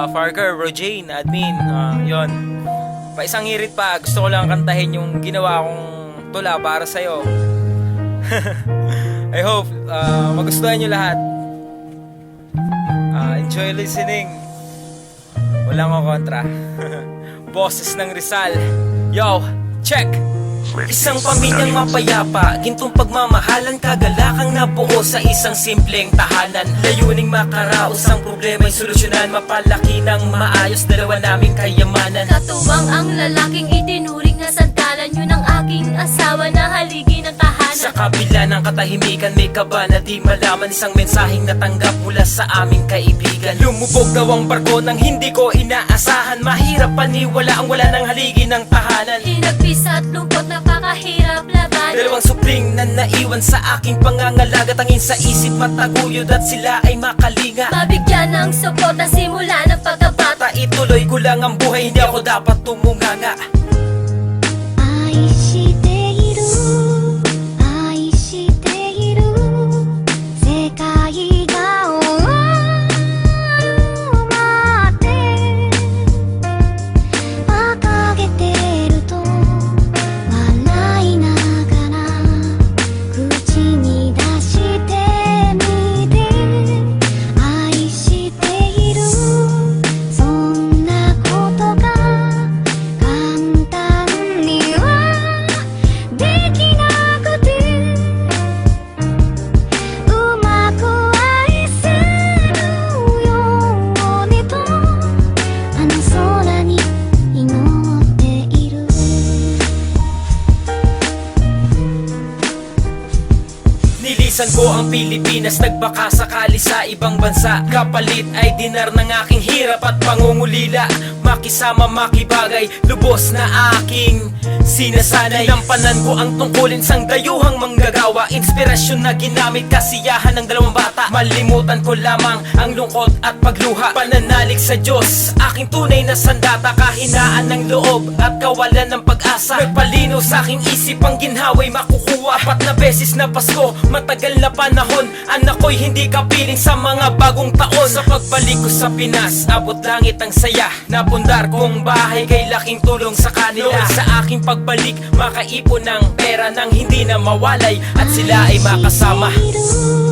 Farker, Rojane, admin, yon. Pa isang hirit pa, gusto ko lang kantahin yung ginawa kong tula para sa'yo. I hope magustuhan nyo lahat. Enjoy listening. Walang ko kontra. Boses ng Rizal. Yo, check! Isang pamilyang mapayapa, gintong pagmamahalan, kagalakang nabuo sa isang simpleng tahanan. Layuning makaraos ang problema'y solusyonan, mapalaki ng maayos dalawa naming kayamanan. Katuwang ang lalaking itinuring na sandalan, yun ang aking asawa na haligi ng tahanan. Sa kabila ng katahimikan may kaba na di malaman, isang mensaheng natanggap mula sa aming kaibigan. Lumubog daw ang barko nang hindi ko inaasahan, mahirap paniwala ang wala ng haligi ng tahanan. Hinagpis at lungkot, napakahirap laban. Dalawang supling na naiwan sa aking pangangalaga, tangin sa isip mataguyod at sila ay makalinga. Mabigyan ng suporta simula ng pagkabata. Ituloy ko lang ang buhay, hindi ako dapat tumunganga. 愛している愛している世界が終わるまで馬鹿げてると笑いながら口に出してみて愛しているそんなことが簡単にはできなくてうまく愛せるようにとあの空に祈っている Nilisan ko ang Pilipinas, nagbaka sakali sa ibang bansa. Kapalit ay dinar ng aking hirap at pangungulila. Makisama, makibagay, lubos na aking sinasanay. Lampanan ko ang tungkulin sang dayuhang manggagawa. Inspirasyon na ginamit, kasiyahan ng dalawang bata. Malimutan ko lamang ang lungkot at pagluha. Pananalig sa Diyos, aking tunay na sandata. Kahinaan ng loob at kawalan ng pag-asa. Nagpalino sa aking isip, ang ginhawa'y makukuha. Apat na beses na Pasko, matagal na panahon. Anak ko'y hindi kapiling sa mga bagong taon. Sa pagbalik ko sa Pinas, abot langit ang saya. Napundar kong bahay kay laking tulong sa kanila. Sa aking pagbalik, makaipon ng pera nang hindi na mawalay at sila ay makasama. 愛している